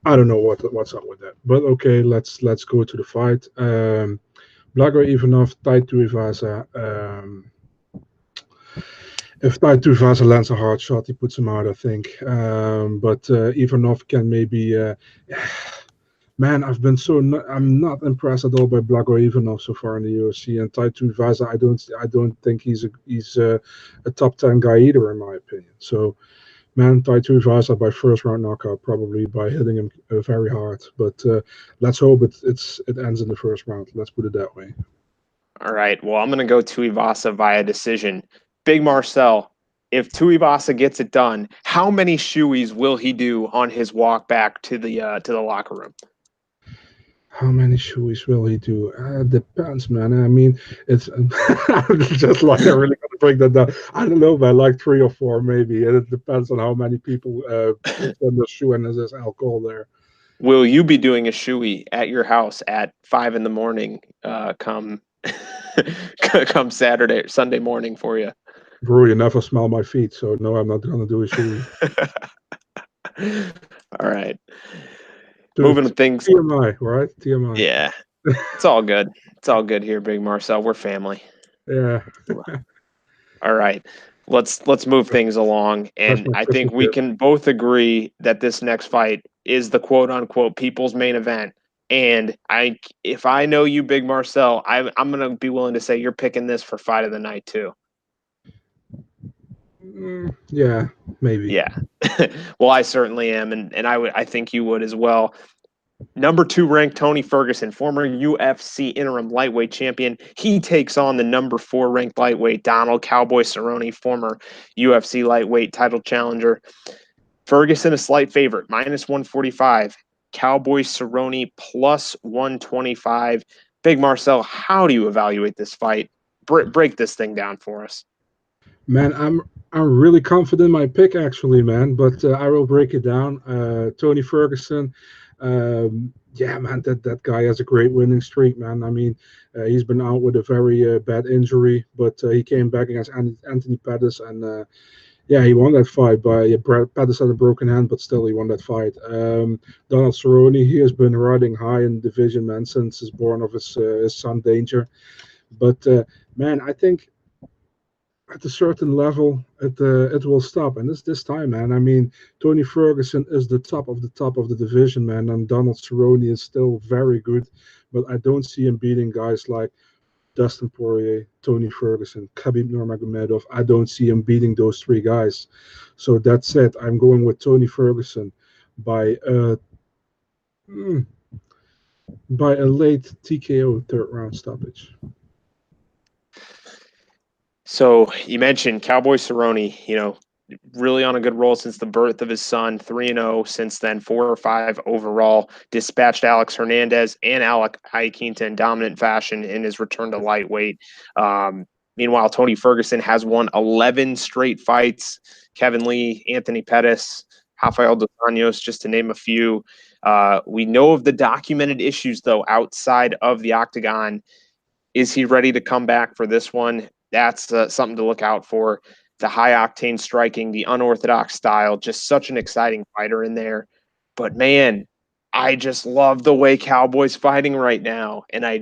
[SPEAKER 2] I don't know what's up with that. But okay, let's go to the fight. Blagoy Ivanov, Tai Tuivasa. If Tai Tuivasa lands a hard shot, he puts him out, I think. But Ivanov can maybe. Man, I'm not impressed at all by Blagoy Ivanov so far in the UFC, and Tai Tuivasa, I don't think he's a top 10 guy either, in my opinion. So, man, Tai Tuivasa by first round knockout, probably by hitting him very hard. But let's hope it ends in the first round. Let's put it that way.
[SPEAKER 1] All right. Well, I'm going to go Tuivasa via decision. Big Marcel, if Tuivasa gets it done, how many shoeys will he do on his walk back to the locker room?
[SPEAKER 2] How many shoeys will he do? Depends, man. I mean, it's just like I really got to break that down. I don't know, man, like 3 or 4 maybe. And it depends on how many people put on the shoe and there's alcohol there.
[SPEAKER 1] Will you be doing a shoey at your house at 5 a.m. Come come Sunday morning for you?
[SPEAKER 2] Bro, you never smell my feet, so no, I'm not gonna do a shoey.
[SPEAKER 1] All right.
[SPEAKER 2] Dude,
[SPEAKER 1] moving to things.
[SPEAKER 2] TMI, right? TMI.
[SPEAKER 1] Yeah. It's all good. It's all good here, Big Marcel. We're family.
[SPEAKER 2] Yeah.
[SPEAKER 1] All right. Let's move things along. And I think we can both agree that this next fight is the quote unquote people's main event. And if I know you, Big Marcel, I'm gonna be willing to say you're picking this for fight of the night too.
[SPEAKER 2] Yeah, maybe.
[SPEAKER 1] Yeah. Well, I certainly am, and I think you would as well. Number 2 ranked Tony Ferguson, former UFC interim lightweight champion. He takes on the number 4 ranked lightweight Donald Cowboy Cerrone, former UFC lightweight title challenger. Ferguson a slight favorite, minus 145. Cowboy Cerrone plus 125. Big Marcel, how do you evaluate this fight? Break this thing down for us.
[SPEAKER 2] Man, I'm really confident in my pick actually, man. But I will break it down. Tony Ferguson, yeah, man, that guy has a great winning streak, man. I mean, he's been out with a very bad injury, but he came back against Anthony Pettis, and yeah, he won that fight by Pettis had a broken hand, but still he won that fight. Donald Cerrone, he has been riding high in the division, man, since his born of his son Danger. But man, I think at a certain level, it will stop. And this time, man. I mean, Tony Ferguson is the top of the division, man, and Donald Cerrone is still very good, but I don't see him beating guys like Dustin Poirier, Tony Ferguson, Khabib Nurmagomedov. I don't see him beating those three guys. So that's it. I'm going with Tony Ferguson by mm, by a late TKO third round stoppage.
[SPEAKER 1] So you mentioned Cowboy Cerrone, really on a good roll since the birth of his son, 3-0 since then, 4-5 overall, dispatched Alex Hernandez and Alec Iaquinta in dominant fashion in his return to lightweight. Meanwhile, Tony Ferguson has won 11 straight fights. Kevin Lee, Anthony Pettis, Rafael Dos Anjos, just to name a few. We know of the documented issues, though, outside of the octagon. Is he ready to come back for this one? That's something to look out for. The high octane striking, the unorthodox style, just such an exciting fighter in there. But man, I just love the way Cowboy's fighting right now. And I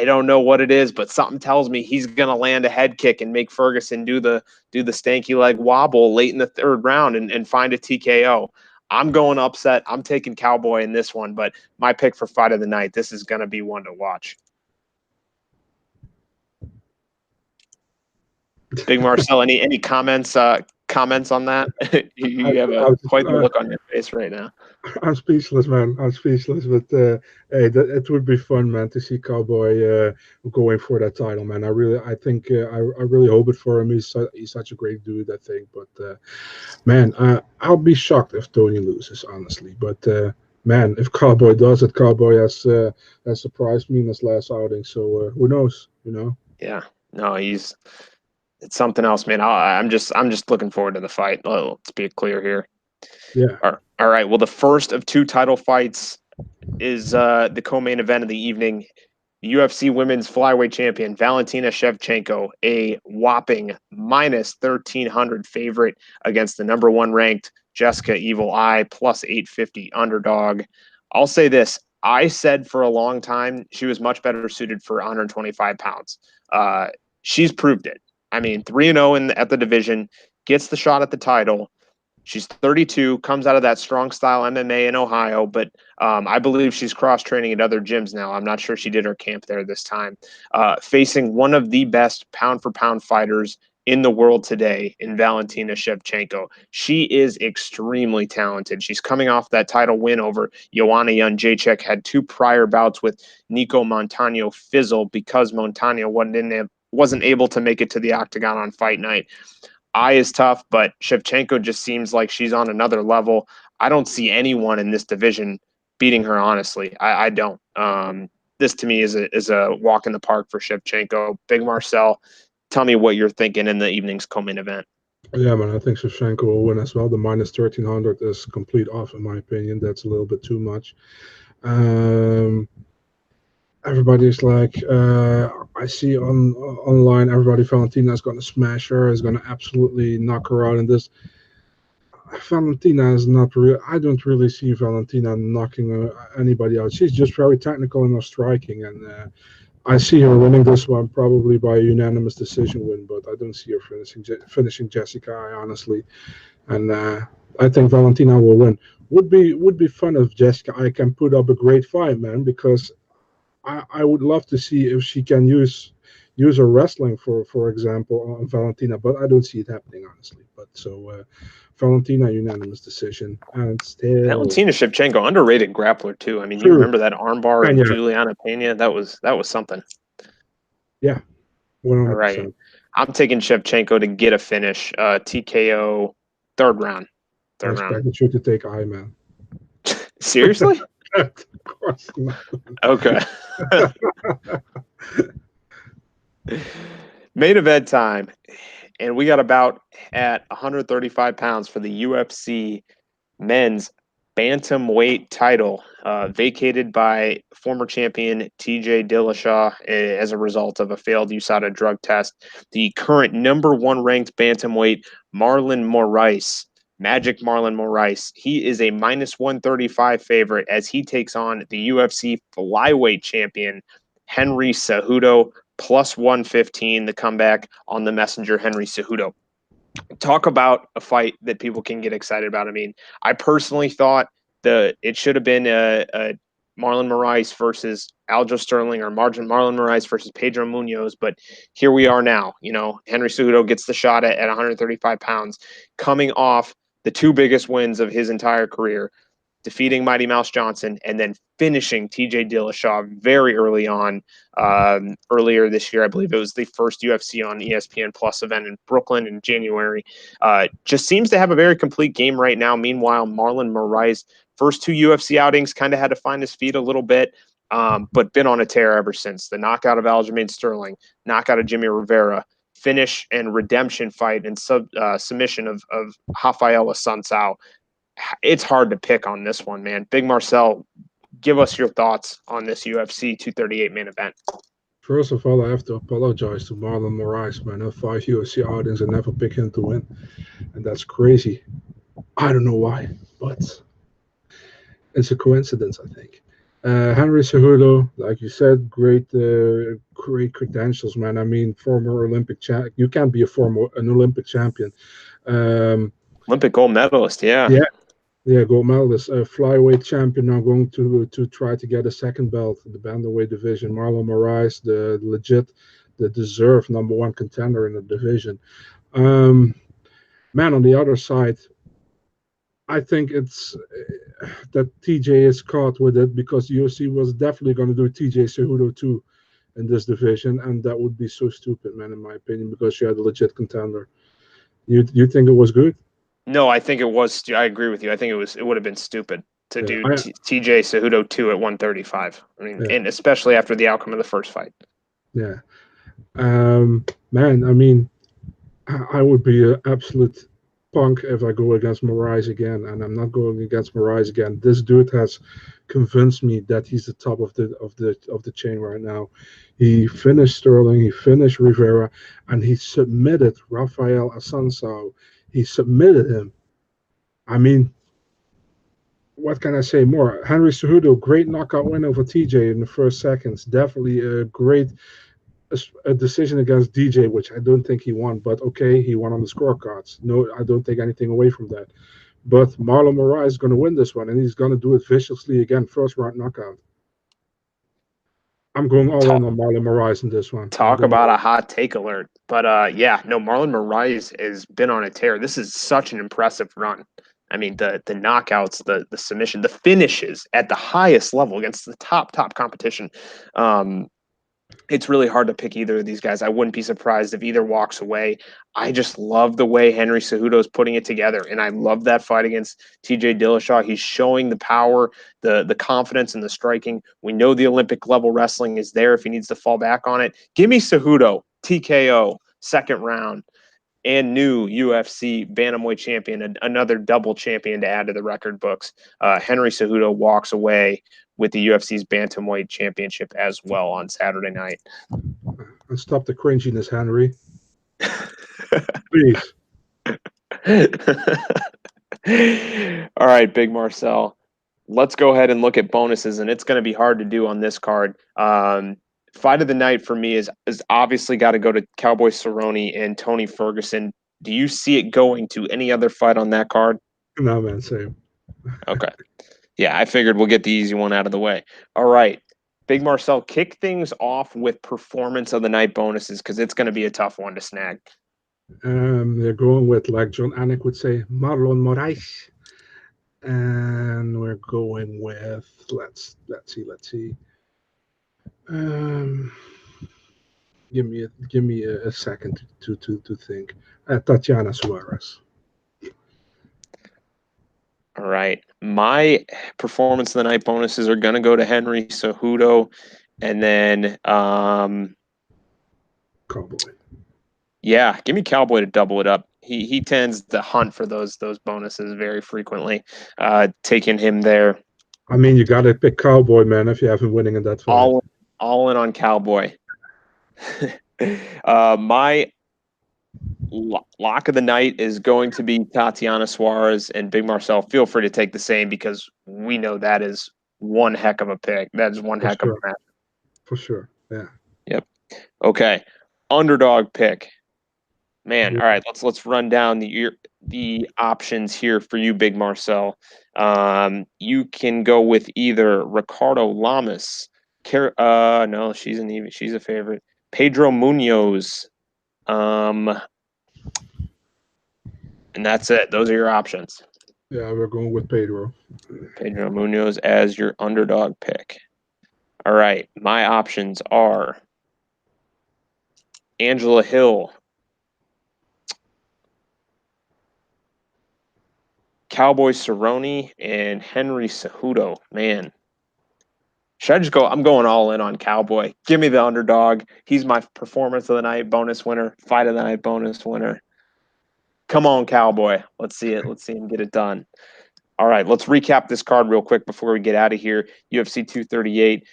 [SPEAKER 1] don't know what it is, but something tells me he's gonna land a head kick and make Ferguson do the stanky leg wobble late in the third round and find a TKO. I'm going upset. I'm taking Cowboy in this one, but my pick for fight of the night, this is gonna be one to watch. Big Marcel, any comments on that?
[SPEAKER 2] I,
[SPEAKER 1] You have
[SPEAKER 2] I,
[SPEAKER 1] quite the look on your face right now.
[SPEAKER 2] I'm speechless, man. I'm speechless. But hey, it would be fun, man, to see Cowboy going for that title, man. I think, I really hope it for him. He's such a great dude, I think. But man, I'll be shocked if Tony loses, honestly. But man, if Cowboy does it, Cowboy has surprised me in his last outing. So who knows?
[SPEAKER 1] Yeah, no, it's something else, man. I'm just looking forward to the fight. Let's be clear here.
[SPEAKER 2] Yeah.
[SPEAKER 1] All right. Well, the first of 2 title fights is the co-main event of the evening. UFC Women's Flyweight Champion Valentina Shevchenko, a whopping minus 1,300 favorite against the number 1 ranked Jessica Evil Eye, plus 850 underdog. I'll say this. I said for a long time she was much better suited for 125 pounds. She's proved it. I mean, 3-0 at the division, gets the shot at the title. She's 32, comes out of that strong style MMA in Ohio, but I believe she's cross-training at other gyms now. I'm not sure she did her camp there this time. Facing one of the best pound-for-pound fighters in the world today in Valentina Shevchenko. She is extremely talented. She's coming off that title win over Joanna Jędrzejczyk, had 2 prior bouts with Nico Montano fizzle because Montano wasn't able to make it to the octagon on fight night. Eye is tough, but Shevchenko just seems like she's on another level. I don't see anyone in this division beating her, honestly. I don't. This to me is a walk in the park for Shevchenko. Big Marcel, tell me what you're thinking in the evening's co-main event.
[SPEAKER 2] Yeah, man, I think Shevchenko will win as well. The minus 1,300 is complete off, in my opinion. That's a little bit too much. Everybody's like, I see online, everybody, Valentina is going to smash her, is going to absolutely knock her out. And this, Valentina is not real. I don't really see Valentina knocking anybody out. She's just very technical in her striking, and I see her winning this one probably by a unanimous decision win. But I don't see her finishing Jessica, honestly. And I think Valentina will win. would be fun if Jessica I can put up a great fight, man, because I would love to see if she can use her wrestling for example on Valentina, but I don't see it happening honestly. But so Valentina unanimous decision, and still
[SPEAKER 1] Valentina Shevchenko, underrated grappler too. I mean, you
[SPEAKER 2] true.
[SPEAKER 1] remember that armbar
[SPEAKER 2] And
[SPEAKER 1] of
[SPEAKER 2] yeah,
[SPEAKER 1] Juliana Pena? That was something.
[SPEAKER 2] yeah, one
[SPEAKER 1] All
[SPEAKER 2] hundred
[SPEAKER 1] right.
[SPEAKER 2] percent.
[SPEAKER 1] I'm taking Shevchenko to get a finish. TKO third round.
[SPEAKER 2] I
[SPEAKER 1] Third round.
[SPEAKER 2] expected you to take Iman.
[SPEAKER 1] Seriously?
[SPEAKER 2] Of course not.
[SPEAKER 1] Okay. Main event time. And we got about at 135 pounds for the UFC men's bantamweight title, vacated by former champion TJ Dillashaw as a result of a failed USADA drug test. The current number one ranked bantamweight, Marlon Moraes, Magic Marlon Moraes, he is a minus 135 favorite as he takes on the UFC flyweight champion, Henry Cejudo, plus 115, the comeback on the messenger, Henry Cejudo. Talk about a fight that people can get excited about. I mean, I personally thought it should have been a Marlon Moraes versus Aljo Sterling, or Marlon Moraes versus Pedro Munoz, but here we are now. You know, Henry Cejudo gets the shot at 135 pounds, coming off the two biggest wins of his entire career, defeating Mighty Mouse Johnson, and then finishing TJ Dillashaw very early on. Earlier this year, I believe it was the first UFC on ESPN Plus event in Brooklyn in January. Just seems to have a very complete game right now. Meanwhile, Marlon Moraes, first two UFC outings, kind of had to find his feet a little bit, but been on a tear ever since. The knockout of Aljamain Sterling, knockout of Jimmy Rivera, finish and redemption fight and submission of Rafael Assunção. It's hard to pick on this one, man. Big Marcel, give us your thoughts on this UFC 238 main event.
[SPEAKER 2] First of all, I have to apologize to Marlon Moraes, man. I have 5 UFC outings and never pick him to win, and that's crazy. I don't know why, but it's a coincidence, I think. Henry Cejudo, like you said, great credentials, man. I mean, former Olympic champ. You can't be an Olympic champion. Um,
[SPEAKER 1] Olympic gold medalist, yeah.
[SPEAKER 2] yeah, yeah, gold medalist, flyweight champion. Now going to try to get a second belt in the bantamweight division. Marlon Moraes, the deserved number one contender in the division. Um, Man, on the other side, I think it's that TJ is caught with it because UFC was definitely going to do TJ Cejudo too in this division, and that would be so stupid, man, in my opinion, because you had a legit contender. You think it was good?
[SPEAKER 1] No, I think it was. I agree with you. I think it would have been stupid to
[SPEAKER 2] Yeah,
[SPEAKER 1] do TJ Cejudo 2 at 135. I mean,
[SPEAKER 2] yeah,
[SPEAKER 1] and especially after the outcome of the first fight.
[SPEAKER 2] yeah. Man, I mean, I would be an absolute punk if I go against Moraes again, and I'm not going against Moraes again. This dude has convinced me that he's the top of the chain right now. He finished Sterling, he finished Rivera, and he submitted Rafael Assunção. He submitted him. I mean, what can I say more? Henry Cejudo, great knockout win over TJ in the first seconds. Definitely a great a decision against DJ, which I don't think he won, but okay, he won on the scorecards. No, I don't take anything away from that. But Marlon Moraes is going to win this one, and he's going to do it viciously again, first round knockout. I'm going all in
[SPEAKER 1] Talk,
[SPEAKER 2] on Marlon Moraes in this one. I'm
[SPEAKER 1] talk
[SPEAKER 2] going
[SPEAKER 1] about
[SPEAKER 2] all
[SPEAKER 1] a
[SPEAKER 2] in.
[SPEAKER 1] hot take alert. But yeah, no, Marlon Moraes has been on a tear. This is such an impressive run. I mean, the knockouts, the submission, the finishes at the highest level against the top competition. Um, it's really hard to pick either of these guys. I wouldn't be surprised if either walks away. I just love the way Henry Cejudo is putting it together, and I love that fight against TJ Dillashaw. He's showing the power, the confidence, and the striking. We know the Olympic level wrestling is there if he needs to fall back on it. Give me Cejudo, TKO, second round, and new UFC bantamweight champion, another double champion to add to the record books. Henry Cejudo walks away with the UFC's bantamweight championship as well on Saturday night.
[SPEAKER 2] And stop the cringiness, Henry. Please.
[SPEAKER 1] All right, Big Marcel. Let's go ahead and look at bonuses, and it's going to be hard to do on this card. Fight of the night for me is obviously got to go to Cowboy Cerrone and Tony Ferguson. Do you see it going to any other fight on that card?
[SPEAKER 2] No, man, same.
[SPEAKER 1] Okay. Yeah, I figured we'll get the easy one out of the way. All right. Big Marcel, kick things off with performance of the night bonuses because it's going to be a tough one to snag.
[SPEAKER 2] They're going with, like John Anik would say, Marlon Moraes, and we're going with let's see. Um, give me a second to think. Tatiana Suarez.
[SPEAKER 1] All right. My performance of the night bonuses are going to go to Henry Cejudo. And then,
[SPEAKER 2] Cowboy.
[SPEAKER 1] yeah, give me Cowboy to double it up. He tends to hunt for those bonuses very frequently. Taking him there,
[SPEAKER 2] I mean, you gotta pick Cowboy, man, if you have him winning in that fight.
[SPEAKER 1] all in on Cowboy. My lock of the night is going to be Tatiana Suarez and Big Marcel. Feel free to take the same because we know that is one heck of a pick. That is one
[SPEAKER 2] For
[SPEAKER 1] heck of
[SPEAKER 2] sure.
[SPEAKER 1] a match.
[SPEAKER 2] For sure. Yeah.
[SPEAKER 1] Yep. Okay. Underdog pick. Man,
[SPEAKER 2] Yeah.
[SPEAKER 1] all right, let's run down the options here for you, Big Marcel. You can go with either Ricardo Lamas, no, she's a favorite. Pedro Munoz, um, and that's it. Those are your options.
[SPEAKER 2] Yeah, we're going with Pedro.
[SPEAKER 1] Pedro Munoz as your underdog pick. All right, my options are Angela Hill, Cowboy Cerrone, and Henry Cejudo. Man, should I just go? I'm going all in on Cowboy. Give me the underdog. He's my performance of the night bonus winner, fight of the night bonus winner. Come on, Cowboy. Let's see it. Let's see him get it done. All right, let's recap this card real quick before we get out of here. UFC 238.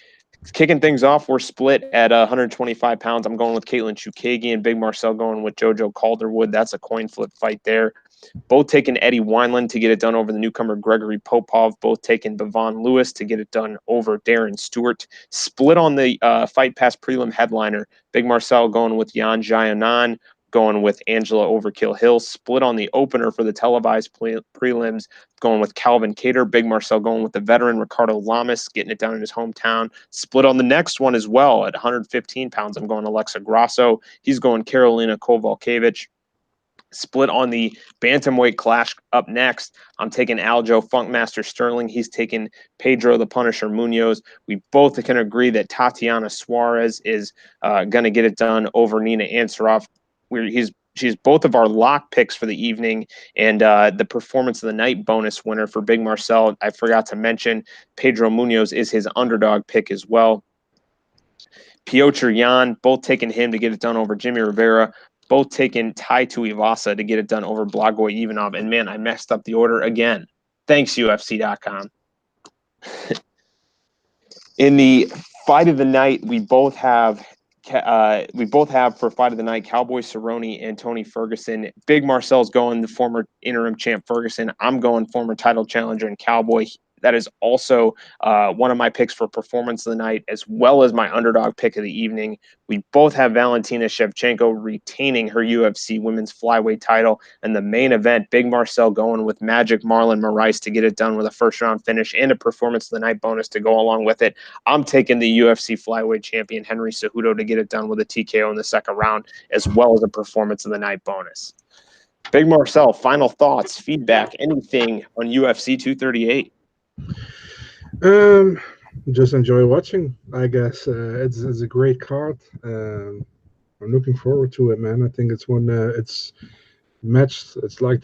[SPEAKER 1] Kicking things off, we're split at 125 pounds. I'm going with Caitlin Chukagian, Big Marcel going with JoJo Calderwood. That's a coin flip fight there. Both taking Eddie Wineland to get it done over the newcomer Gregory Popov. Both taking Bevon Lewis to get it done over Darren Stewart. Split on the Fight Pass prelim headliner. Big Marcel going with Yan Jianan, going with Angela Overkill Hill. Split on the opener for the televised prelims, going with Calvin Cater. Big Marcel going with the veteran Ricardo Lamas, getting it down in his hometown. Split on the next one as well at 115 pounds. I'm going Alexa Grasso. He's going Karolina Kovalkiewicz. Split on the bantamweight clash up next. I'm taking Aljo Funkmaster Sterling. He's taking Pedro the Punisher Munoz. We both can agree that Tatiana Suarez is going to get it done over Nina Ansaroff. She's both of our lock picks for the evening, and the performance of the night bonus winner for Big Marcel. I forgot to mention Pedro Munoz is his underdog pick as well. Piotr Jan, both taking him to get it done over Jimmy Rivera, both taking Tai Tuivasa to get it done over Blagoy Ivanov. And man, I messed up the order again. Thanks, UFC.com. In the fight of the night, we both have for fight of the night Cowboy Cerrone and Tony Ferguson. Big Marcel's going the former interim champ Ferguson. I'm going former title challenger and Cowboy. That is also one of my picks for performance of the night, as well as my underdog pick of the evening. We both have Valentina Shevchenko retaining her UFC women's flyweight title. And the main event, Big Marcel going with Magic Marlon Moraes to get it done with a first round finish and a performance of the night bonus to go along with it. I'm taking the UFC flyweight champion Henry Cejudo to get it done with a TKO in the second round, as well as a performance of the night bonus. Big Marcel, final thoughts, feedback, anything on UFC 238?
[SPEAKER 2] Just enjoy watching. I guess it's a great card. I'm looking forward to it, man. I think it's one. It's matched. It's like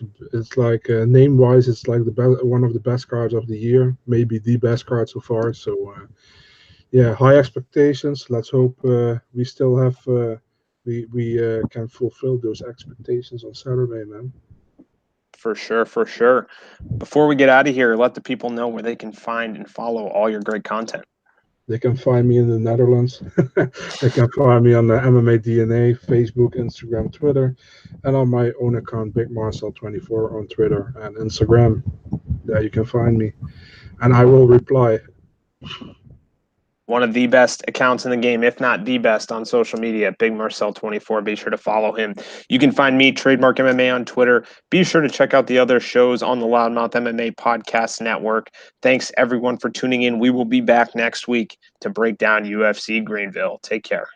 [SPEAKER 2] name wise, it's like one of the best cards of the year, maybe the best card so far. So yeah, high expectations. Let's hope we still have we can fulfill those expectations on Saturday, man.
[SPEAKER 1] For sure, for sure. Before we get out of here, let the people know where they can find and follow all your great content.
[SPEAKER 2] They can find me in the Netherlands. They can find me on the MMA DNA, Facebook, Instagram, Twitter, and on my own account, Big Marcel24 on Twitter and Instagram. There you can find me, and I will reply.
[SPEAKER 1] one of the best accounts in the game, if not the best, on social media, Big Marcel 24. Be sure to follow him. You can find me, Trademark MMA, on Twitter. Be sure to check out the other shows on the Loudmouth MMA Podcast Network. Thanks, everyone, for tuning in. We will be back next week to break down UFC Greenville. Take care.